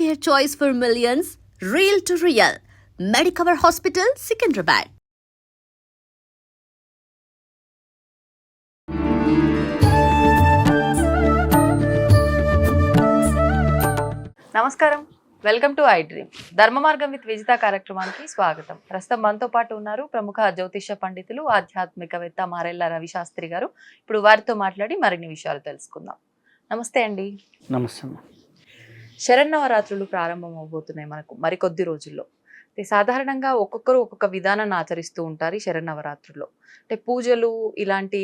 Healthcare choice for millions, real to real. Medicover Hospital, Secunderabad. నమస్కారం, welcome to I dream. ధర్మ మార్గం with Vijitha కార్యక్రమానికి స్వాగతం. ప్రస్తుతం మనతో పాటు ఉన్నారు ప్రముఖ జ్యోతిష పండితులు, ఆధ్యాత్మికవేత్త మారెళ్ళ రవిశాస్త్రి గారు. ఇప్పుడు వారితో మాట్లాడి మరిన్ని విషయాలు తెలుసుకుందాం. నమస్తే అండి. నమస్తే. శరన్నవరాత్రులు ప్రారంభం అవబోతున్నాయి మనకు మరికొద్ది రోజుల్లో. సాధారణంగా ఒక్కొక్కరు ఒక్కొక్క విధానాన్ని ఆచరిస్తూ ఉంటారు ఈ శరన్నవరాత్రుల్లో. అంటే పూజలు ఇలాంటి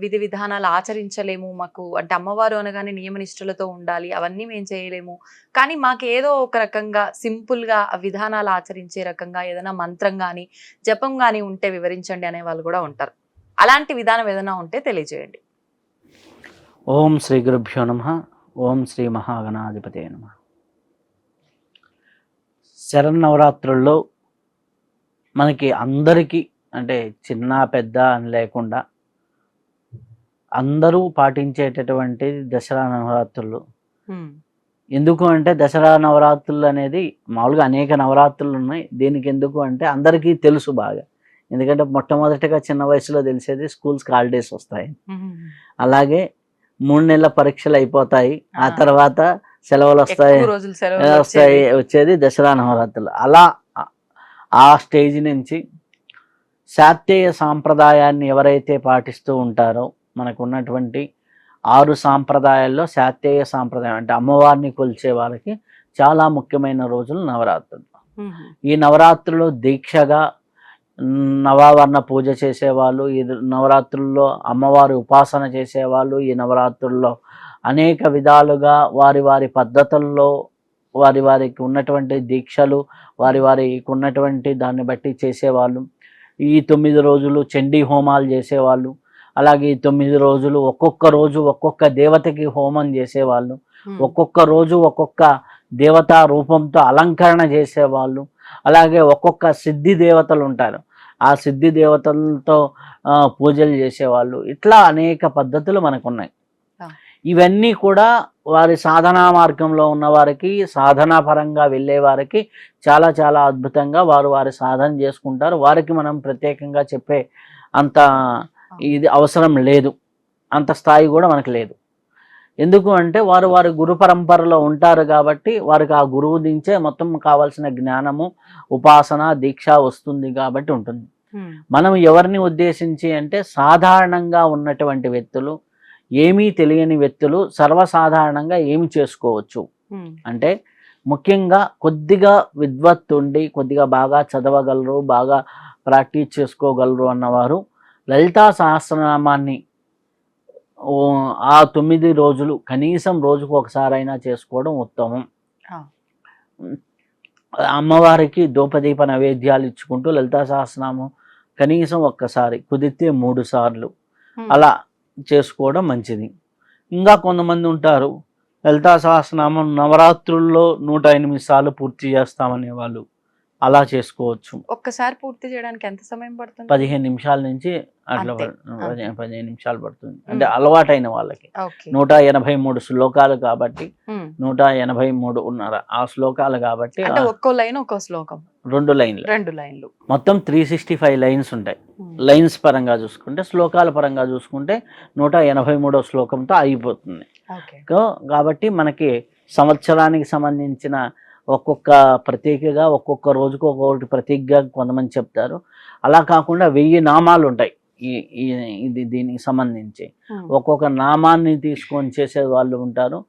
విధి విధానాలు ఆచరించలేము, మాకు అంటే అమ్మవారు అనగానే నియమనిష్టలతో ఉండాలి, అవన్నీ మేము చేయలేము, కానీ మాకు ఏదో ఒక రకంగా సింపుల్గా ఆ విధానాలు ఆచరించే రకంగా ఏదైనా మంత్రం కానీ జపం కానీ ఉంటే వివరించండి అనే వాళ్ళు కూడా ఉంటారు. అలాంటి విధానం ఏదైనా ఉంటే తెలియజేయండి. ఓం శ్రీ గురుభ్యో నమః. ఓం శ్రీ మహాగణాధిపతే నమః. శరన్నవరాత్రుల్లో మనకి అందరికీ అంటే చిన్న పెద్ద అని లేకుండా అందరూ పాటించేటటువంటి దసరా నవరాత్రులు. ఎందుకు అంటే దసరా నవరాత్రులు అనేది మామూలుగా అనేక నవరాత్రులు ఉన్నాయి. దీనికి ఎందుకు అంటే అందరికీ తెలుసు బాగా. ఎందుకంటే మొట్టమొదటిగా చిన్న వయసులో తెలిసేది స్కూల్స్కి హాలిడేస్ వస్తాయి, అలాగే 3 నెలల పరీక్షలు అయిపోతాయి, ఆ తర్వాత సెలవులు వచ్చేది దసరా నవరాత్రులు. అలా ఆ స్టేజ్ నుంచి శాక్తేయ సాంప్రదాయాన్ని ఎవరైతే పాటిస్తూ ఉంటారో, మనకు ఉన్నటువంటి 6 సాంప్రదాయాల్లో శాక్తేయ సాంప్రదాయం అంటే అమ్మవారిని కొలిచే వాళ్ళకి చాలా ముఖ్యమైన రోజులు నవరాత్రులు. ఈ నవరాత్రులు దీక్షగా నవావర్ణ పూజ చేసేవాళ్ళు, ఈ నవరాత్రుల్లో అమ్మవారి ఉపాసన చేసేవాళ్ళు, ఈ నవరాత్రుల్లో అనేక విధాలుగా వారి వారి పద్ధతుల్లో వారికి ఉన్నటువంటి దీక్షలు వారికి ఉన్నటువంటి దాన్ని బట్టి చేసేవాళ్ళు. ఈ 9 రోజులు చండీ హోమాలు చేసేవాళ్ళు, అలాగే ఈ 9 రోజులు ఒక్కొక్క రోజు ఒక్కొక్క దేవతకి హోమం చేసేవాళ్ళు, ఒక్కొక్క రోజు ఒక్కొక్క దేవతా రూపంతో అలంకరణ చేసేవాళ్ళు, అలాగే ఒక్కొక్క సిద్ధి దేవతలు ఉంటారు, ఆ సిద్ధి దేవతలతో పూజలు చేసేవాళ్ళు. ఇట్లా అనేక పద్ధతులు మనకున్నాయి. ఇవన్నీ కూడా వారి సాధనా మార్గంలో ఉన్న వారికి, సాధనా పరంగా వెళ్ళే వారికి చాలా చాలా అద్భుతంగా వారి సాధన చేసుకుంటారు. వారికి మనం ప్రత్యేకంగా చెప్పే అంత ఇది అవసరం లేదు, అంత స్థాయి కూడా మనకు లేదు. ఎందుకు అంటే వారి గురు పరంపరలో ఉంటారు కాబట్టి వారికి ఆ గురువు దించే మొత్తం కావాల్సిన జ్ఞానము, ఉపాసన, దీక్ష వస్తుంది కాబట్టి ఉంటుంది. మనం ఎవరిని ఉద్దేశించి అంటే సాధారణంగా ఉన్నటువంటి వ్యక్తులు, ఏమీ తెలియని వ్యక్తులు సర్వసాధారణంగా ఏమి చేసుకోవచ్చు అంటే ముఖ్యంగా కొద్దిగా విద్వత్తు ఉండి కొద్దిగా బాగా చదవగలరు, బాగా ప్రాక్టీస్ చేసుకోగలరు అన్నవారు లలితా సహస్రనామాన్ని ఆ 9 రోజులు కనీసం రోజుకు ఒకసారైనా చేసుకోవడం ఉత్తమం. అమ్మవారికి ధూపదీప నైవేద్యాలు ఇచ్చుకుంటూ లలితా సహస్రనామం కనీసం ఒక్కసారి, కుదిరితే 3 సార్లు అలా చేసుకోవడం మంచిది. ఇంకా కొంతమంది ఉంటారు లలితా సహస్రనామం నవరాత్రుల్లో 108 సార్లు పూర్తి చేస్తామనే వాళ్ళు, అలా చేసుకోవచ్చు. ఒక్కసారి పూర్తి చేయడానికి ఎంత సమయం పడుతుంది? 15 నిమిషాల నుంచి అట్లా 15 నిమిషాలు పడుతుంది. అంటే అలవాటైన వాళ్ళకి 183 శ్లోకాలు కాబట్టి 183 ఉన్నారు ఆ శ్లోకాలు కాబట్టి ఒక్కో లైన్ ఒక్కో శ్లోకం, 2 లైన్లు మొత్తం 365 లైన్స్ ఉంటాయి. లైన్స్ పరంగా చూసుకుంటే, శ్లోకాల పరంగా చూసుకుంటే 183వ శ్లోకంతో అయిపోతుంది. కాబట్టి మనకి సంవత్సరానికి సంబంధించిన ఒక్కొక్క ప్రతీకగా ఒక్కొక్క రోజుకు ఒక్కొక్కటి ప్రతీకగా కొంతమంది చెప్తారు. అలా కాకుండా 1000 నామాలు ఉంటాయి దీనికి సంబంధించి. ఒక్కొక్క నామాన్ని తీసుకొని చేసే వాళ్ళు ఉంటారు,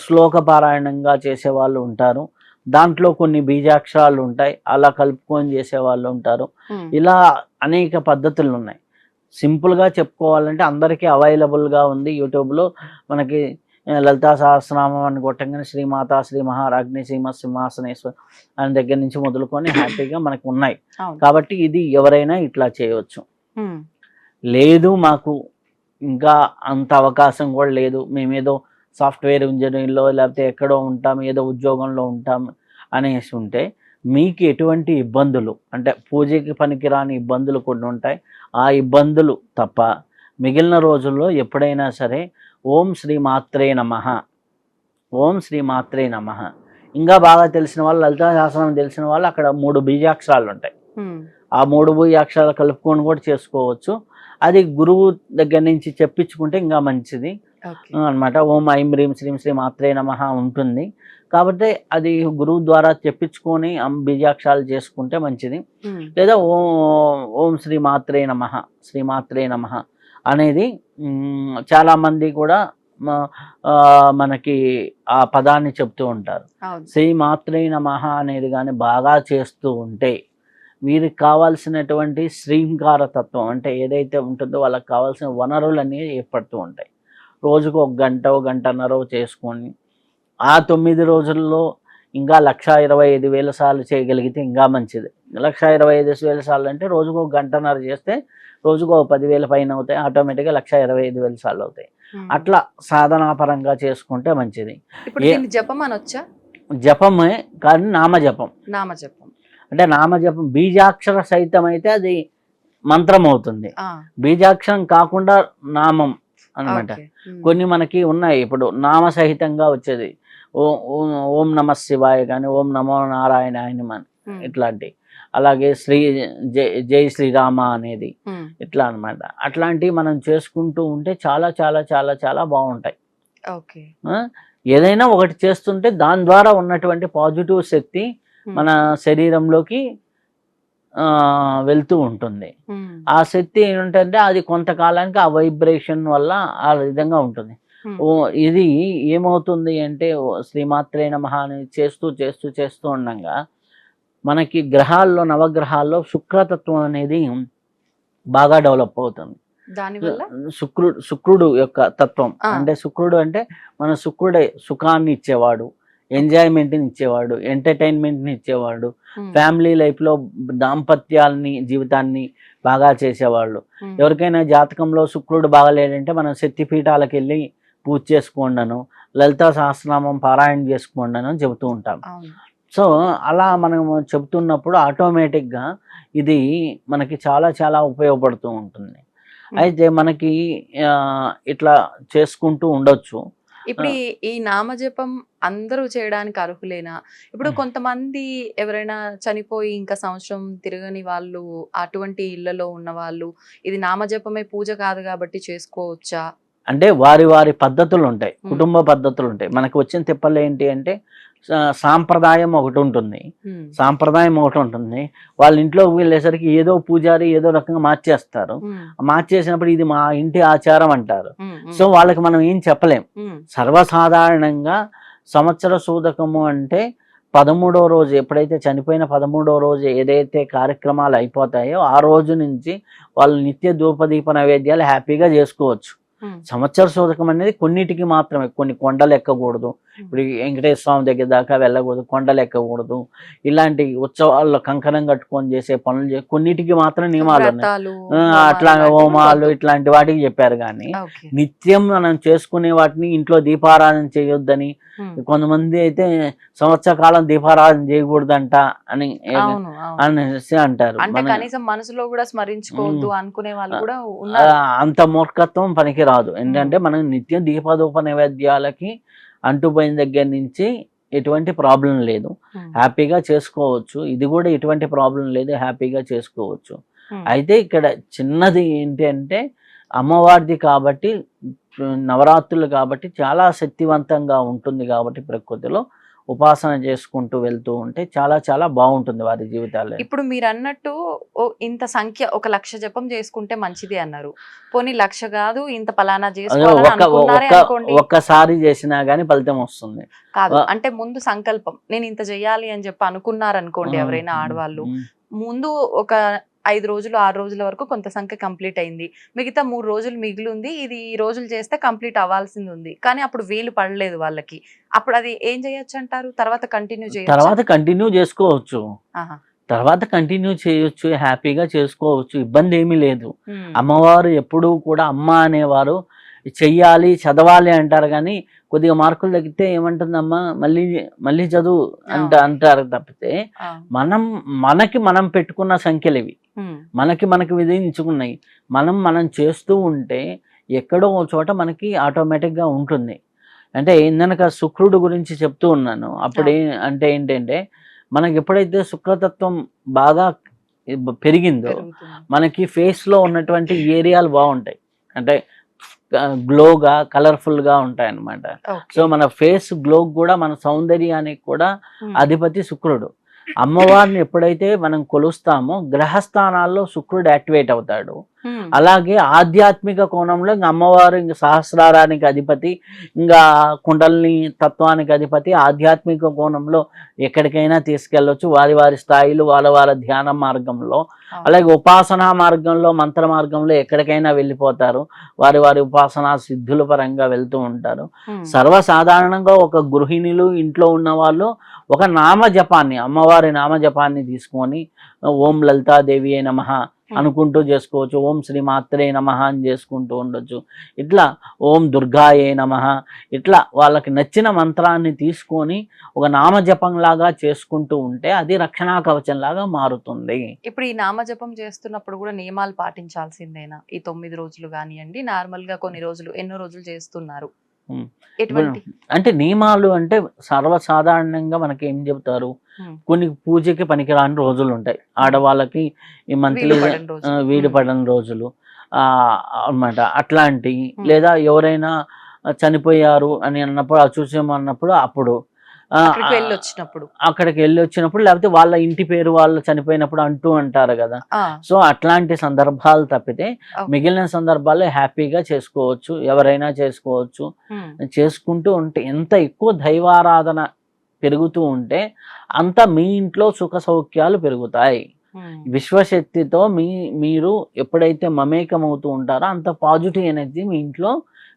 శ్లోక పారాయణంగా చేసేవాళ్ళు ఉంటారు, దాంట్లో కొన్ని బీజాక్షరాలు ఉంటాయి, అలా కలుపుకొని చేసేవాళ్ళు ఉంటారు. ఇలా అనేక పద్ధతులు ఉన్నాయి. సింపుల్గా చెప్పుకోవాలంటే అందరికీ అవైలబుల్గా ఉంది యూట్యూబ్లో. మనకి లలితా సహస్రనామం అని కొట్టంగానే శ్రీమాత, శ్రీ మహారాజ్ఞి, శ్రీమత్ సింహాసనేశ్వర అని దగ్గర నుంచి మొదలుకొని హ్యాపీగా మనకు ఉన్నాయి. కాబట్టి ఇది ఎవరైనా ఇట్లా చేయవచ్చు. లేదు మాకు ఇంకా అంత అవకాశం కూడా లేదు, మేమేదో సాఫ్ట్వేర్ ఇంజనీర్లో లేకపోతే ఎక్కడో ఉంటాం, ఏదో ఉద్యోగంలో ఉంటాం అనేసి ఉంటే మీకు ఎటువంటి ఇబ్బందులు అంటే పూజకి పనికిరాని ఇబ్బందులు కొన్ని ఉంటాయి. ఆ ఇబ్బందులు తప్ప మిగిలిన రోజుల్లో ఎప్పుడైనా సరే ఓం శ్రీ మాత్రే నమః, ఓం శ్రీ మాత్రే నమః ఇంకా బాగా తెలిసిన వాళ్ళు, లలితా సహస్రనామం తెలిసిన వాళ్ళు అక్కడ 3 బీజాక్షరాలు ఉంటాయి. ఆ 3 బీజాక్షరాలు కలుపుకొని కూడా చేసుకోవచ్చు. అది గురువు దగ్గర నుంచి చెప్పించుకుంటే ఇంకా మంచిది అన్నమాట. ఓం ఐం హ్రీం శ్రీం శ్రీ మాత్రే నమః ఉంటుంది కాబట్టి అది గురువు ద్వారా చెప్పించుకొని బీజాక్షరాలు చేసుకుంటే మంచిది. లేదా ఓం శ్రీ మాత్రే నమః, శ్రీ మాత్రే నమః అనేది చాలా మంది కూడా మనకి ఆ పదాన్ని చెప్తూ ఉంటారు. శ్రీ మాత్రే నమః అనేది కానీ బాగా చేస్తూ ఉంటే వీరికి కావాల్సినటువంటి శ్రీంకార తత్వం అంటే ఏదైతే ఉంటుందో వాళ్ళకి కావాల్సిన వనరులన్నీ ఏర్పడుతూ ఉంటాయి. రోజుకు 1 గంట 1 గంటన్నర చేసుకొని ఆ 9 రోజుల్లో ఇంకా 1,25,000 సార్లు చేయగలిగితే ఇంకా మంచిది. 1,25,000 సార్లు అంటే రోజుకు 1 గంటన్నర చేస్తే రోజుకు 10,000 పైన అవుతాయి. ఆటోమేటిక్గా 1,25,000 సార్లు అవుతాయి. అట్లా సాధనాపరంగా చేసుకుంటే మంచిది. జపం అనొచ్చా? జపమే కానీ నామజపం. అంటే నామజపం బీజాక్షర సహితం అయితే అది మంత్రం అవుతుంది. బీజాక్షరం కాకుండా నామం అన్నమాట. కొన్ని మనకి ఉన్నాయి ఇప్పుడు నామ సహితంగా వచ్చేది. ఓం నమ శివాయ కానీ, ఓం నమో నారాయణ ఇట్లాంటి, అలాగే జై శ్రీరామ అనేది ఇట్లా అన్నమాట. అట్లాంటివి మనం చేసుకుంటూ ఉంటే చాలా చాలా చాలా చాలా బాగుంటాయి. ఏదైనా ఒకటి చేస్తుంటే దాని ద్వారా ఉన్నటువంటి పాజిటివ్ శక్తి మన శరీరంలోకి వెళ్తూ ఉంటుంది. ఆ శక్తి ఏంటంటే అది కొంతకాలానికి ఆ వైబ్రేషన్ వల్ల ఆ విధంగా ఉంటుంది. ఇది ఏమవుతుంది అంటే శ్రీమాత్రే నమః అని చేస్తూ చేస్తూ చేస్తూ ఉండగా మనకి గ్రహాల్లో, నవగ్రహాల్లో శుక్రతత్వం అనేది బాగా డెవలప్ అవుతుంది. శుక్రుడు యొక్క తత్వం అంటే శుక్రుడు అంటే మన శుక్రుడే సుఖాన్ని ఇచ్చేవాడు, ఎంజాయ్మెంట్ని ఇచ్చేవాడు, ఎంటర్టైన్మెంట్ని ఇచ్చేవాడు, ఫ్యామిలీ లైఫ్లో దాంపత్యాల్ని జీవితాన్ని బాగా చేసేవాళ్ళు. ఎవరికైనా జాతకంలో శుక్రుడు బాగలేడంటే మనం శక్తిపీఠాలకు వెళ్ళి పూజ చేసుకోండను, లలితా సహస్రనామం పారాయణ చేసుకోండను అని చెబుతూ ఉంటాం. సో అలా మనం చెబుతున్నప్పుడు ఆటోమేటిక్గా ఇది మనకి చాలా చాలా ఉపయోగపడుతూ ఉంటుంది. అయితే మనకి ఇట్లా చేసుకుంటూ ఉండొచ్చు. ఇప్పుడు ఈ నామజపం అందరూ చేయడానికి అర్హులేనా? ఇప్పుడు కొంతమంది ఎవరైనా చనిపోయి ఇంకా సంవత్సరం తిరగని వాళ్ళు, అటువంటి ఇళ్లలో ఉన్న వాళ్ళు ఇది నామజపమే పూజ కాదు కాబట్టి చేసుకోవచ్చా? అంటే వారి వారి పద్ధతులు ఉంటాయి, కుటుంబ పద్ధతులు ఉంటాయి. మనకు వచ్చిన తిప్పలు ఏంటి అంటే సాంప్రదాయం ఒకటి ఉంటుంది, వాళ్ళ ఇంట్లోకి వెళ్ళేసరికి ఏదో పూజారి ఏదో రకంగా మార్చేస్తారు. మార్చేసినప్పుడు ఇది మా ఇంటి ఆచారం అంటారు. సో వాళ్ళకి మనం ఏం చెప్పలేం. సర్వసాధారణంగా సంవత్సర సూదకము అంటే 13వ రోజు, ఎప్పుడైతే చనిపోయిన 13వ రోజు ఏదైతే కార్యక్రమాలు అయిపోతాయో ఆ రోజు నుంచి వాళ్ళు నిత్య ధూపదీప నైవేద్యాలు హ్యాపీగా చేసుకోవచ్చు. సంవత్సర శోధకం అనేది కొన్నిటికి మాత్రమే, కొన్ని కొండలు ఎక్కకూడదు, ఇప్పుడు వెంకటేశ్వర స్వామి దగ్గర దాకా వెళ్ళకూడదు, కొండలు ఎక్కకూడదు, ఇలాంటి ఉత్సవాల్లో కంకణం కట్టుకొని చేసే పనులు కొన్నిటికి మాత్రం నియమాలు ఉన్నాయి. అట్లా హోమాలు ఇట్లాంటి వాటికి చెప్పారు. కానీ నిత్యం మనం చేసుకునే వాటిని ఇంట్లో దీపారాధన చేయొద్దని, కొంతమంది అయితే సంవత్సర కాలం దీపారాధన చేయకూడదంట అని అనేసి అంటారు. మనసులో కూడా స్మరించుకోవద్దు అనుకునే వాళ్ళు కూడా అంత మూర్ఖత్వం పనికి రాదు. ఏంటంటే మనం నిత్యం దీపధూప నైవేద్యాలకి అంటుపోయిన దగ్గర నుంచి ఎటువంటి ప్రాబ్లం లేదు, హ్యాపీగా చేసుకోవచ్చు. ఇది కూడా ఎటువంటి ప్రాబ్లం లేదు, హ్యాపీగా చేసుకోవచ్చు. అయితే ఇక్కడ చిన్నది ఏంటి అంటే అమ్మవారిది కాబట్టి, నవరాత్రులు కాబట్టి చాలా శక్తివంతంగా ఉంటుంది కాబట్టి ప్రకృతిలో ఉపాసన చేసుకుంటూ వెళ్తూ ఉంటే చాలా చాలా బాగుంటుంది వారి జీవితాల్లో. ఇప్పుడు మీరు అన్నట్టు ఇంత సంఖ్య 1,00,000 జపం చేసుకుంటే మంచిది అన్నారు. పోనీ 1,00,000 కాదు, ఇంత పలానా ఒక్కసారి చేసినా గానీ ఫలితం వస్తుంది కాదు. అంటే ముందు సంకల్పం నేను ఇంత చెయ్యాలి అని చెప్పి అనుకున్నారనుకోండి, ఎవరైనా ఆడవాళ్ళు ముందు ఒక 5 రోజులు 6 రోజుల వరకు కొంత సంఖ్య కంప్లీట్ అయింది, మిగతా 3 రోజులు మిగిలి ఉంది, ఇది ఈ రోజులు చేస్తే కంప్లీట్ అవ్వాల్సింది ఉంది, కానీ అప్పుడు వీలు పడలేదు వాళ్ళకి, అప్పుడు అది ఏం చేయొచ్చు అంటారు? తర్వాత కంటిన్యూ చేసుకోవచ్చు, హ్యాపీగా చేసుకోవచ్చు, ఇబ్బంది ఏమీ లేదు. అమ్మవారు ఎప్పుడూ కూడా అమ్మ అనేవారు చెయ్యాలి చదవాలి అంటారు, కానీ కొద్దిగా మార్కులు తగ్గితే ఏమంటుందమ్మా మళ్ళీ చదువు అంటారు తప్పితే మనం పెట్టుకున్న సంఖ్యలు ఇవి, మనకి విధించుకున్నాయి. మనం చేస్తూ ఉంటే ఎక్కడో ఒక చోట మనకి ఆటోమేటిక్గా ఉంటుంది. అంటే ఇందనక శుక్రుడు గురించి చెప్తూ ఉన్నాను. అప్పుడు అంటే ఏంటంటే మనకి ఎప్పుడైతే శుక్రతత్వం బాగా పెరిగిందో పెరుగుతుంది. మనకి ఫేస్లో ఉన్నటువంటి ఏరియాలు బాగుంటాయి. అంటే గ్లోగా కలర్ఫుల్గా ఉంటాయి అన్నమాట. So okay. మన ఫేస్ గ్లో కూడా మన సౌందర్యానికి కూడా ఉమ్. అధిపతి శుక్రుడు. అమ్మవారిని ఎప్పుడైతే మనం కొలుస్తామో గ్రహస్థానాల్లో శుక్రుడు యాక్టివేట్ అవుతాడు. ఉమ్. అలాగే ఆధ్యాత్మిక కోణంలో ఇంక అమ్మవారు ఇంక సహస్రారానికి అధిపతి, ఇంకా కుండలిని తత్వానికి అధిపతి. ఆధ్యాత్మిక కోణంలో ఎక్కడికైనా తీసుకెళ్ళొచ్చు వారి వారి స్థాయిలు, వాళ్ళ వాళ్ళ ధ్యాన మార్గంలో. అలాగే ఉపాసనా మార్గంలో, మంత్ర మార్గంలో ఎక్కడికైనా వెళ్ళిపోతారు. వారి వారి ఉపాసనా సిద్ధుల పరంగా వెళ్తూ ఉంటారు. ఉమ్. సర్వసాధారణంగా ఒక గృహిణులు ఇంట్లో ఉన్న వాళ్ళు ఒక నామజపాన్ని, అమ్మవారి నామజపాన్ని తీసుకొని ఓం లలితాదేవి అయి నమః అనుకుంటూ చేసుకోవచ్చు. ఓం శ్రీ మాత్రే నమః అని చేసుకుంటూ ఉండొచ్చు. ఇట్లా ఓం దుర్గాయే నమః, ఇట్లా వాళ్ళకి నచ్చిన మంత్రాన్ని తీసుకొని ఒక నామజపంలాగా చేసుకుంటూ ఉంటే అది రక్షణా కవచంలాగా మారుతుంది. ఇప్పుడు ఈ నామజపం చేస్తున్నప్పుడు కూడా నియమాలు పాటించాల్సిందేనా? ఈ 9 రోజులు కానివ్వండి, నార్మల్ గా కొన్ని రోజులు, ఎన్నో రోజులు చేస్తున్నారు, ఉమ్. ఎటువంటి? అంటే నియమాలు అంటే సర్వసాధారణంగా మనకి ఏం చెబుతారు, కొన్ని పూజకి పనికిరాని రోజులు ఉంటాయి. ఆడవాళ్ళకి ఈ మంత్లీ వీలుపడని రోజులు. వీడిపడని రోజులు అన్నమాట. అట్లాంటి లేదా ఎవరైనా చనిపోయారు అని అన్నప్పుడు, అచూస్యం అన్నప్పుడు, అప్పుడు అక్కడికి వెళ్ళి వచ్చినప్పుడు. అక్కడికి వెళ్ళి వచ్చినప్పుడు, లేకపోతే వాళ్ళ ఇంటి పేరు వాళ్ళు చనిపోయినప్పుడు అంటూ అంటారు కదా. సో అట్లాంటి సందర్భాలు తప్పితే మిగిలిన సందర్భాల్లో హ్యాపీగా చేసుకోవచ్చు, ఎవరైనా చేసుకోవచ్చు. చేసుకుంటూ ఉంటే ఎంత ఎక్కువ దైవారాధన పెరుగుతూ ఉంటే అంత మీ ఇంట్లో సుఖ సౌఖ్యాలు పెరుగుతాయి. విశ్వశక్తితో మీరు ఎప్పుడైతే మమేకమవుతూ ఉంటారో అంత పాజిటివ్ ఎనర్జీ మీ ఇంట్లో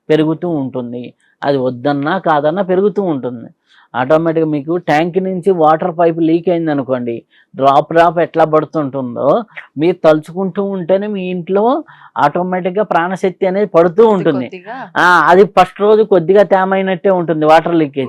పెరుగుతూ ఉంటుంది. అది వద్దన్నా కాదన్నా పెరుగుతూ ఉంటుంది. ఆటోమేటిక్గా మీకు ట్యాంక్ నుంచి వాటర్ పైప్ లీక్ అయింది అనుకోండి, డ్రాప్ ఎట్లా పడుతుంటుందో మీరు తలుచుకుంటూ ఉంటేనే మీ ఇంట్లో ఆటోమేటిక్గా ప్రాణశక్తి అనేది పడుతూ ఉంటుంది. అది ఫస్ట్ రోజు కొద్దిగా తేమైనట్టే ఉంటుంది వాటర్ లీకేజ్,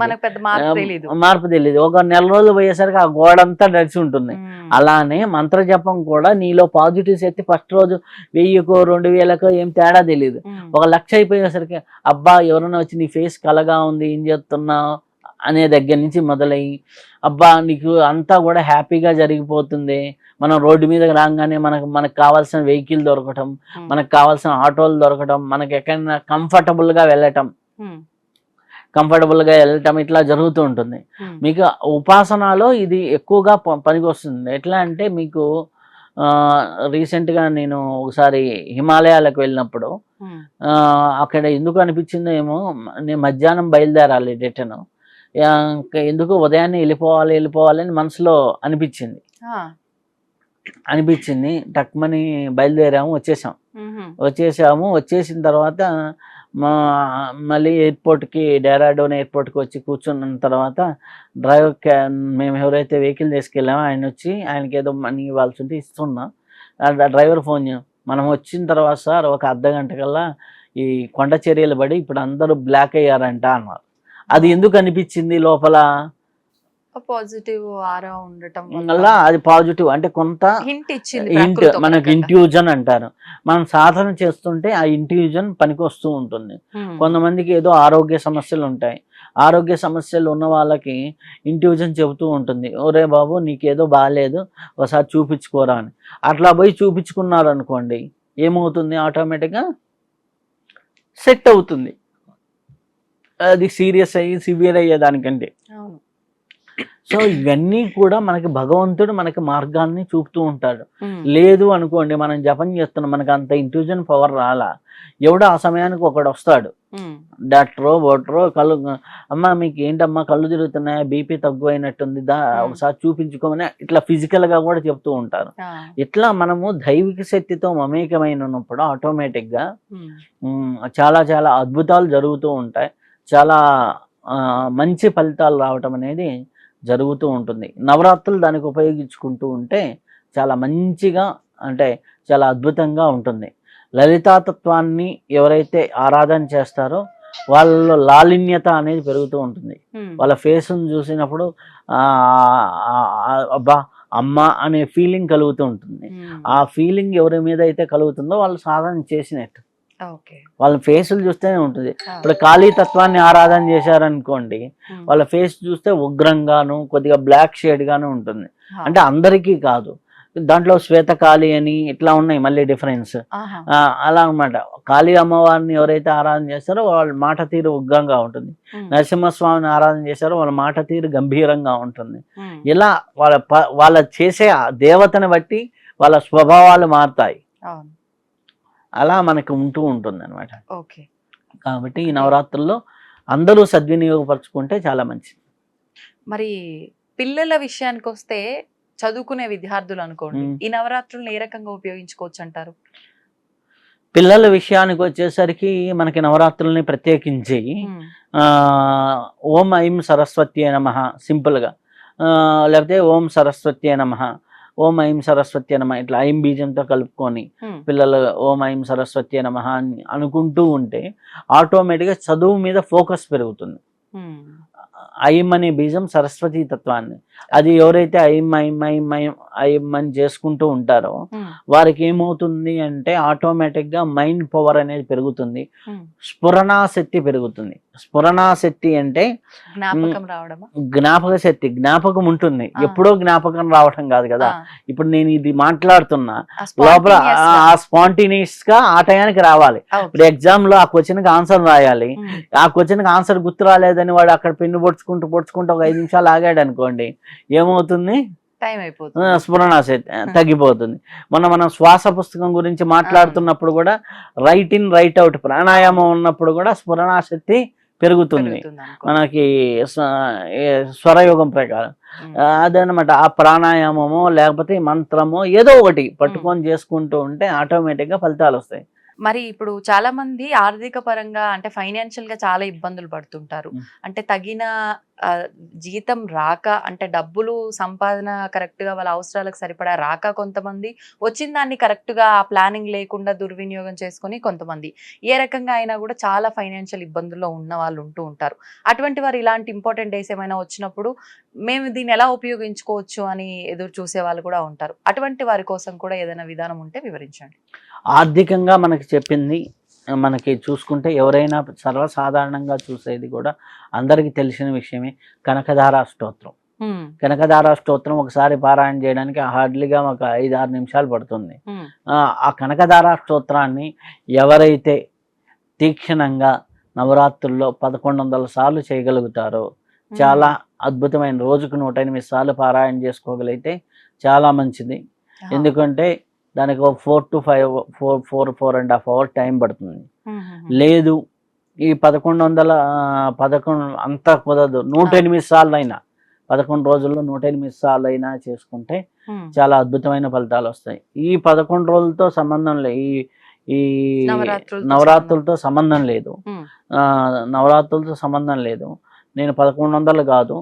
మార్పు తెలియదు. ఒక నెల రోజులు పోయేసరికి ఆ గోడ అంతా నడిచి ఉంటుంది. అలానే మంత్రజపం కూడా నీలో పాజిటివ్ శక్తి ఫస్ట్ రోజు 1000కో 2000కో ఏం తేడా తెలియదు. 1,00,000 అయిపోయేసరికి అబ్బా ఎవరైనా వచ్చి నీ ఫేస్ కలగా ఉంది, ఏం చేస్తున్నావు అనే దగ్గర నుంచి మొదలయ్యి అబ్బా నీకు అంతా కూడా హ్యాపీగా జరిగిపోతుంది. మనం రోడ్డు మీదకి రాగానే మనకు కావాల్సిన వెహికల్ దొరకటం, మనకు కావాల్సిన ఆటోలు దొరకటం, మనకి ఎక్కడైనా కంఫర్టబుల్గా వెళ్ళటం ఇట్లా జరుగుతూ ఉంటుంది. మీకు ఉపాసనలో ఇది ఎక్కువగా పనికి వస్తుంది. ఎట్లా అంటే మీకు రీసెంట్గా నేను ఒకసారి హిమాలయాలకు వెళ్ళినప్పుడు అక్కడ ఎందుకు అనిపించిందో ఏమో, నేను మధ్యాహ్నం బయలుదేరాలి రిటర్న్, ఎందుకు ఉదయాన్నే వెళ్ళిపోవాలి అని మనసులో అనిపించింది. టక్మని బయలుదేరాము, వచ్చేసిన తర్వాత మళ్ళీ ఎయిర్పోర్ట్కి, డెహ్రాడూన్ ఎయిర్పోర్ట్కి వచ్చి కూర్చున్న తర్వాత మేము ఎవరైతే వెహికల్ తీసుకెళ్ళామో ఆయన వచ్చి, ఆయనకి ఏదో మనీ ఇవ్వాల్సి ఉంటే ఇస్తున్నా. డ్రైవర్ ఫోన్ మనం వచ్చిన తర్వాత సార్ ఒక అర్ధగంట కల్లా ఈ కొండ చర్యలు పడి ఇప్పుడు అందరూ బ్లాక్ అయ్యారంట అన్నారు. అది ఎందుకు అనిపించింది లోపల? పాజిటివ్ ఆరా ఉండటం వల్ల అది పాజిటివ్ అంటే కొంత హింట్, మనకు ఇంట్యూజన్ అంటారు. మనం సాధన చేస్తుంటే ఆ ఇంట్యూజన్ పనికి వస్తూ ఉంటుంది. కొంతమందికి ఏదో ఆరోగ్య సమస్యలు ఉంటాయి. ఆరోగ్య సమస్యలు ఉన్న వాళ్ళకి ఇంట్యూజన్ చెబుతూ ఉంటుంది, ఒరే బాబు నీకేదో బాగాలేదు ఒకసారి చూపించుకోరా అని. అట్లా పోయి చూపించుకున్నారు అనుకోండి, ఏమవుతుంది, ఆటోమేటిక్గా సెట్ అవుతుంది. అది సీరియస్ అయ్యి సివియర్ అయ్యేదానికంటే. సో ఇవన్నీ కూడా మనకి భగవంతుడు మనకి మార్గాన్ని చూపుతూ ఉంటాడు. లేదు అనుకోండి, మనం జపం చేస్తున్నాం, మనకు అంత ఇంట్యూజన్ పవర్ రాలా, ఎవడో ఆ సమయానికి ఒకడు వస్తాడు, డాక్టరో బోటరో, కళ్ళు అమ్మ మీకు ఏంటమ్మా కళ్ళు తిరుగుతున్నాయా, బీపీ తగ్గువైనట్టుంది, ఒకసారి చూపించుకోమని ఇట్లా ఫిజికల్గా కూడా చెప్తూ ఉంటారు. ఇట్లా మనము దైవిక శక్తితో మమేకమైనప్పుడు ఆటోమేటిక్గా చాలా చాలా అద్భుతాలు జరుగుతూ ఉంటాయి. చాలా మంచి ఫలితాలు రావటం అనేది జరుగుతూ ఉంటుంది. నవరాత్రులు దానికి ఉపయోగించుకుంటూ ఉంటే చాలా మంచిగా, అంటే చాలా అద్భుతంగా ఉంటుంది. లలితాతత్వాన్ని ఎవరైతే ఆరాధన చేస్తారో వాళ్ళలో లాలిన్యత అనేది పెరుగుతూ ఉంటుంది. వాళ్ళ ఫేస్ను చూసినప్పుడు అబ్బా అమ్మ అనే ఫీలింగ్ కలుగుతూ ఉంటుంది. ఆ ఫీలింగ్ ఎవరి మీద అయితే కలుగుతుందో వాళ్ళు సాధన చేసినట్టు. ఓకే. వాళ్ళ ఫేసులు చూస్తేనే ఉంటుంది. ఇప్పుడు కాళీ తత్వాన్ని ఆరాధన చేశారనుకోండి, వాళ్ళ ఫేస్ చూస్తే ఉగ్రంగాను కొద్దిగా బ్లాక్ షేడ్ గాను ఉంటుంది. అంటే అందరికీ కాదు, దాంట్లో శ్వేతకాళి అని ఇట్లా ఉన్నాయి మళ్ళీ డిఫరెన్స్. అలా అనమాట. కాళీ అమ్మవారిని ఎవరైతే ఆరాధన చేస్తారో వాళ్ళ మాట తీరు ఉగ్రంగా ఉంటుంది. నరసింహస్వామిని ఆరాధన చేశారో వాళ్ళ మాట తీరు గంభీరంగా ఉంటుంది. ఇలా వాళ్ళ చేసే దేవతని బట్టి వాళ్ళ స్వభావాలు మారుతాయి. అలా మనకు ఉంటూ ఉంటుంది అనమాట. కాబట్టి ఈ నవరాత్రుల్లో అందరూ సద్వినియోగపరచుకుంటే చాలా మంచిది. మరి పిల్లల విషయానికి వస్తే చదువుకునే విద్యార్థులు అనుకోండి, ఈ నవరాత్రులను ఏ రకంగా ఉపయోగించుకోవచ్చు అంటారు? పిల్లల విషయానికి వచ్చేసరికి మనకి నవరాత్రుల్ని ప్రత్యేకించి ఓం ఐం సరస్వతి నమః సింపుల్గా, లేకపోతే ఓం సరస్వతి నమః, ఓం ఐం సరస్వతి నమః ఇట్లా ఐం బీజంతో కలుపుకొని పిల్లలు ఓం ఐం సరస్వతి నమః అని అనుకుంటూ ఉంటే ఆటోమేటిక్గా చదువు మీద ఫోకస్ పెరుగుతుంది. ఐం అనే బీజం సరస్వతి తత్వాన్ని, అది ఎవరైతే ఐం ఐం ఐం ఐం ఐం అని చేసుకుంటూ ఉంటారో వారికి ఏమవుతుంది అంటే ఆటోమేటిక్గా మైండ్ పవర్ అనేది పెరుగుతుంది, స్ఫురణాశక్తి పెరుగుతుంది. స్ఫురణాశక్తి అంటే జ్ఞాపక శక్తి, జ్ఞాపకం ఉంటుంది, ఎప్పుడో జ్ఞాపకం రావటం కాదు కదా. ఇప్పుడు నేను ఇది మాట్లాడుతున్నా లోపల ఆ స్పాంటేనియస్ గా ఆ టయానికి రావాలి. ఇప్పుడు ఎగ్జామ్ లో ఆ క్వశ్చన్ కి ఆన్సర్ రాయాలి, ఆ క్వశ్చన్ కి ఆన్సర్ గుర్తు రాలేదని వాడు అక్కడ పెన్ను పొడుచుకుంటూ ఒక 5 నిమిషాలు ఆగాడు అనుకోండి, ఏమవుతుంది? స్ఫురణాశక్తి తగ్గిపోతుంది. మనం శ్వాస పుస్తకం గురించి మాట్లాడుతున్నప్పుడు కూడా రైట్ ఇన్ రైట్ అవుట్ ప్రాణాయామం ఉన్నప్పుడు కూడా స్ఫురణాశక్తి పెరుగుతుంది మనకి స్వరయోగం ప్రకారం. అదనమాట. ఆ ప్రాణాయామమో లేకపోతే మంత్రమో ఏదో ఒకటి పట్టుకొని చేసుకుంటూ ఉంటే ఆటోమేటిక్గా ఫలితాలు వస్తాయి. మరి ఇప్పుడు చాలా మంది ఆర్థిక పరంగా అంటే ఫైనాన్షియల్ గా చాలా ఇబ్బందులు పడుతుంటారు. అంటే తగిన జీతం రాక, అంటే డబ్బులు సంపాదన కరెక్ట్ గా వాళ్ళ అవసరాలకు సరిపడా రాక కొంతమంది, వచ్చిన దాన్ని కరెక్ట్ గా ఆ ప్లానింగ్ లేకుండా దుర్వినియోగం చేసుకొని కొంతమంది, ఏ రకంగా అయినా కూడా చాలా ఫైనాన్షియల్ ఇబ్బందుల్లో ఉన్న వాళ్ళు ఉంటూ ఉంటారు. అటువంటి వారు ఇలాంటి ఇంపార్టెంట్ డేస్ ఏమైనా వచ్చినప్పుడు మేము దీన్ని ఎలా ఉపయోగించుకోవచ్చు అని ఎదురు చూసే వాళ్ళు కూడా ఉంటారు. అటువంటి వారి కోసం కూడా ఏదైనా విధానం ఉంటే వివరించండి. ఆర్థికంగా మనకి చెప్పింది మనకి చూసుకుంటే ఎవరైనా సర్వసాధారణంగా చూసేది కూడా అందరికీ తెలిసిన విషయమే కనకధారా స్తోత్రం. కనకధారా స్తోత్రం ఒకసారి పారాయణ చేయడానికి హార్డ్లీగా ఒక 5-6 నిమిషాలు పడుతుంది. ఆ కనకధారా స్తోత్రాన్ని ఎవరైతే తీక్షణంగా నవరాత్రుల్లో 1100 సార్లు చేయగలుగుతారో చాలా అద్భుతమైన, రోజుకు 108 సార్లు పారాయణ చేసుకోగలిగితే చాలా మంచిది. ఎందుకంటే దానికి 4 to 4.5 hours టైం పడుతుంది. లేదు ఈ 1100 అంతా కుదరదు, 108 సార్లు అయినా 11 రోజుల్లో 108 సార్లు అయినా చేసుకుంటే చాలా అద్భుతమైన ఫలితాలు వస్తాయి. ఈ 11 రోజులతో సంబంధం లేదు, ఈ నవరాత్రులతో సంబంధం లేదు, నవరాత్రులతో సంబంధం లేదు. నేను 1100 కాదు,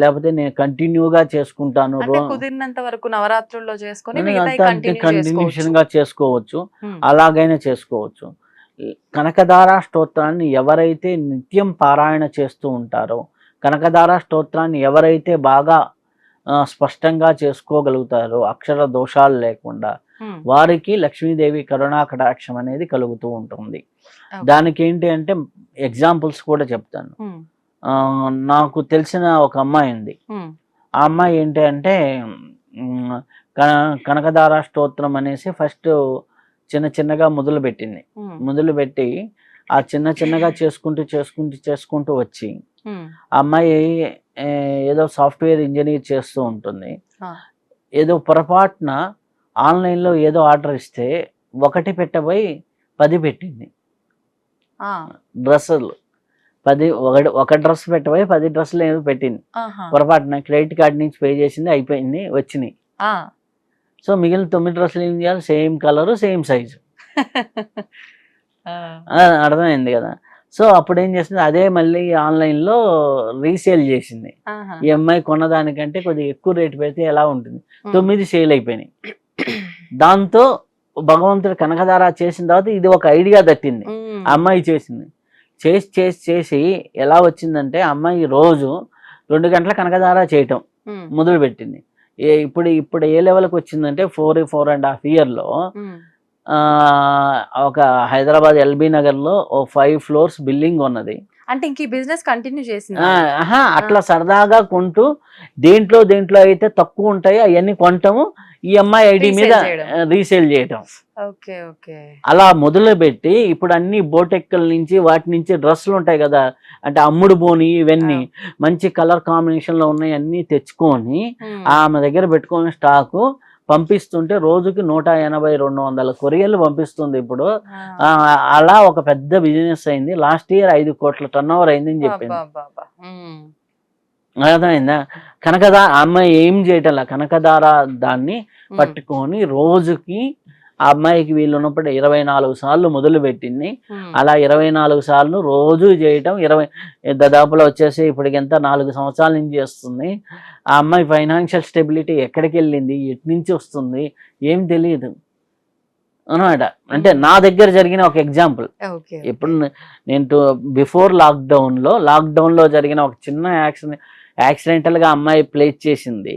లేకపోతే నేను కంటిన్యూగా చేసుకుంటాను, కుదిరినంత వరకు నవరాత్రుల్లో చేసుకొని కంటిన్యూషన్ గా చేసుకోవచ్చు, అలాగైనా చేసుకోవచ్చు. కనకధారా స్తోత్రాన్ని ఎవరైతే నిత్యం పారాయణ చేస్తూ ఉంటారో, కనకధారా స్తోత్రాన్ని ఎవరైతే బాగా స్పష్టంగా చేసుకోగలుగుతారో అక్షర దోషాలు లేకుండా, వారికి లక్ష్మీదేవి కరుణా కటాక్షం అనేది కలుగుతూ ఉంటుంది. దానికి ఏంటి అంటే ఎగ్జాంపుల్స్ కూడా చెప్తాను. నాకు తెలిసిన ఒక అమ్మాయి ఉంది. ఆ అమ్మాయి ఏంటి అంటే కనకధారా స్తోత్రం అనేసి ఫస్ట్ చిన్నగా మొదలుపెట్టింది. మొదలుపెట్టి ఆ చిన్నగా చేసుకుంటూ వచ్చి ఆ అమ్మాయి ఏదో సాఫ్ట్వేర్ ఇంజనీర్ చేస్తూ ఉంటుంది. ఏదో పొరపాటున ఆన్లైన్లో ఏదో ఆర్డర్ ఇస్తే 1 పెట్టబోయి 10 పెట్టింది. డ్రెస్సులు 10, ఒక డ్రెస్ పెట్టబోయి 10 డ్రెస్సులు ఏదో పెట్టింది పొరపాటున. క్రెడిట్ కార్డ్ నుంచి పే చేసింది, అయిపోయింది, వచ్చినాయి. సో మిగిలిన 9 డ్రెస్సులు ఏం చేయాలి? Same colour, same size. అర్థమైంది కదా. సో అప్పుడు ఏం చేసింది, అదే మళ్ళీ ఆన్లైన్లో రీసేల్ చేసింది. ఈ అమ్మాయి కొన్నదానికంటే కొద్దిగా ఎక్కువ రేటు పెడితే ఎలా ఉంటుంది, 9 సేల్ అయిపోయినాయి. దాంతో భగవంతుడు కనకధారా చేసిన తర్వాత ఇది ఒక ఐడియా తట్టింది, అమ్మాయి చేసింది. చేసి ఎలా వచ్చిందంటే అమ్మాయి రోజు 2 గంటల కనకధారా చేయటం మొదలుపెట్టింది. ఇప్పుడు ఏ లెవెల్కి వచ్చిందంటే 4.5 years ఒక హైదరాబాద్ ఎల్బీ నగర్లో ఓ 5 floors బిల్డింగ్ ఉన్నది. అంటే ఇంక ఈ బిజినెస్ కంటిన్యూ చేసింది. అట్లా సరదాగా కొంటూ దేంట్లో అయితే తక్కువ ఉంటాయి అవన్నీ కొంటాము, ఈ అమ్మాయి ఐడి మీద రీసేల్ చేయటం. Okay okay. అలా మొదలుపెట్టి ఇప్పుడు అన్ని బోటెక్కల నుంచి వాటి నుంచి డ్రెస్సులు ఉంటాయి కదా, అంటే అమ్ముడు బోని ఇవన్నీ మంచి కలర్ కాంబినేషన్ లో ఉన్నాయి అన్ని తెచ్చుకొని ఆమె దగ్గర పెట్టుకొని స్టాకు పంపిస్తుంటే రోజుకి 180-200 కొరియర్లు పంపిస్తుంది ఇప్పుడు. అలా ఒక పెద్ద బిజినెస్ అయింది. లాస్ట్ ఇయర్ 5 కోట్ల టర్నోవర్ అయింది అని చెప్పింది. అర్థమైందా? కనకదార అమ్మాయి ఏం చేయటంలా, కనకదార దాన్ని పట్టుకొని రోజుకి ఆ అమ్మాయికి వీళ్ళు ఉన్నప్పుడు 24 సార్లు మొదలు పెట్టింది. అలా 24 సార్లు రోజు చేయటం, దాదాపులో వచ్చేసి ఇప్పటికెంత 4 సంవత్సరాల నుంచి చేస్తుంది. ఆ అమ్మాయి ఫైనాన్షియల్ స్టెబిలిటీ ఎక్కడికి వెళ్ళింది, ఎటు నుంచి వస్తుంది ఏం తెలియదు అనమాట. అంటే నా దగ్గర జరిగిన ఒక ఎగ్జాంపుల్. ఇప్పుడు నేను బిఫోర్ లాక్డౌన్లో జరిగిన ఒక చిన్న యాక్సిడెంటల్ గా అమ్మాయి ప్లేస్ చేసింది.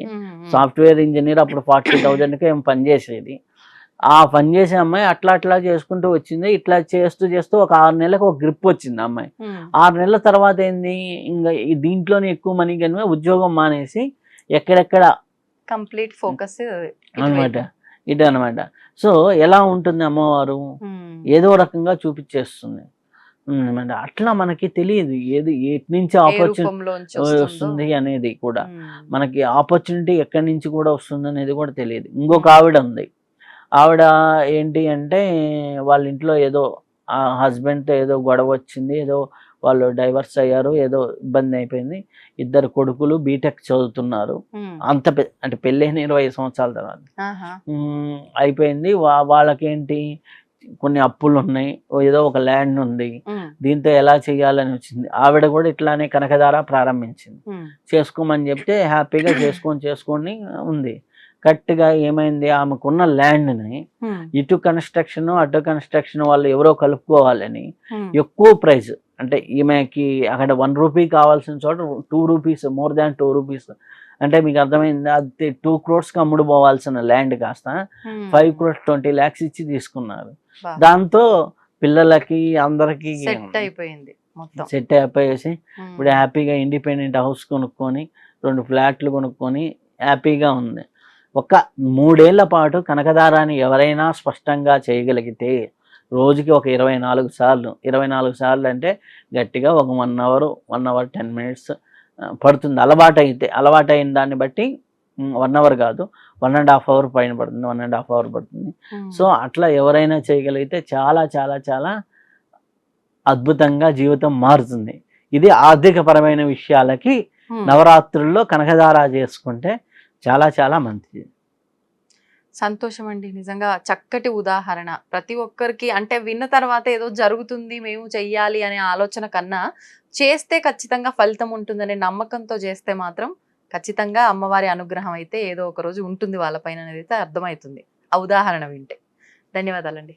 సాఫ్ట్వేర్ ఇంజనీర్, అప్పుడు 40,000కి ఏం పనిచేసేది. ఆ పని చేసే అమ్మాయి అట్లా చేసుకుంటూ వచ్చింది. ఇట్లా చేస్తూ ఒక 6 నెలలకు ఒక గ్రిప్ వచ్చింది అమ్మాయి. 6 నెలల తర్వాత ఏంది, ఇంకా దీంట్లోనే ఎక్కువ మనీ కనుక ఉద్యోగం మానేసి ఎక్కడెక్కడ కంప్లీట్ ఫోకస్ అనమాట, ఇటు అనమాట. సో ఎలా ఉంటుంది అమ్మవారు, ఏదో రకంగా చూపించేస్తుంది అనమాట. అట్లా మనకి తెలియదు ఏది ఎటు నుంచి ఆపర్చునిటీ వస్తుంది అనేది కూడా, మనకి ఆపర్చునిటీ ఎక్కడి నుంచి కూడా వస్తుంది అనేది కూడా తెలియదు. ఇంకొక ఆవిడ ఉంది. ఆవిడ ఏంటి అంటే వాళ్ళ ఇంట్లో ఏదో ఆ హస్బెండ్తో ఏదో గొడవ వచ్చింది, ఏదో వాళ్ళు డైవర్స్ అయ్యారు, ఏదో ఇబ్బంది అయిపోయింది. 2 కొడుకులు బీటెక్ చదువుతున్నారు. అంత అంటే పెళ్ళైన 20 సంవత్సరాల తర్వాత అయిపోయింది. వాళ్ళకేంటి కొన్ని అప్పులు ఉన్నాయి, ఏదో ఒక ల్యాండ్ ఉంది, దీంతో ఎలా చేయాలని వచ్చింది. ఆవిడ కూడా ఇట్లానే కనకదార ప్రారంభించింది. చేసుకోమని చెప్తే హ్యాపీగా చేసుకొని ఉంది. కరెక్ట్గా ఏమైంది, ఆమెకున్న ల్యాండ్ని ఇటు కన్స్ట్రక్షన్ అటు కన్స్ట్రక్షన్ వాళ్ళు ఎవరో కలుపుకోవాలని ఎక్కువ ప్రైస్, అంటే ఈమెకి అక్కడ 1 రూపీ కావాల్సిన చోట 2 రూపీస్, మోర్ దాన్ 2 రూపీస్, అంటే మీకు అర్థమైంది. అది 2 crores అమ్ముడు పోవాల్సిన ల్యాండ్ కాస్త 5 crores 20 lakhs ఇచ్చి తీసుకున్నారు. దాంతో పిల్లలకి అందరికి సెట్ అయిపోయేసి ఇప్పుడు హ్యాపీగా ఇండిపెండెంట్ హౌస్ కొనుక్కొని 2 ఫ్లాట్లు కొనుక్కొని హ్యాపీగా ఉంది. ఒక 3 ఏళ్ల పాటు కనకదారాన్ని ఎవరైనా స్పష్టంగా చేయగలిగితే రోజుకి ఒక 24 సార్లు అంటే గట్టిగా ఒక 1 hour 10 minutes పడుతుంది. అలవాటైన దాన్ని బట్టి 1 hour కాదు, 1.5 hour పైన పడుతుంది, 1.5 hour పడుతుంది. సో అట్లా ఎవరైనా చేయగలిగితే చాలా చాలా చాలా అద్భుతంగా జీవితం మారుతుంది. ఇది ఆర్థికపరమైన విషయాలకి నవరాత్రుల్లో కనకదార చేసుకుంటే చాలా చాలా మంచిది. సంతోషం అండి, నిజంగా చక్కటి ఉదాహరణ. ప్రతి ఒక్కరికి అంటే విన్న తర్వాత ఏదో జరుగుతుంది మేము చెయ్యాలి అనే ఆలోచన కన్నా చేస్తే ఖచ్చితంగా ఫలితం ఉంటుందనే నమ్మకంతో చేస్తే మాత్రం ఖచ్చితంగా అమ్మవారి అనుగ్రహం అయితే ఏదో ఒక రోజు ఉంటుంది వాళ్ళపైన అనేది అయితే అర్థమవుతుంది ఆ ఉదాహరణ వింటే. ధన్యవాదాలండి.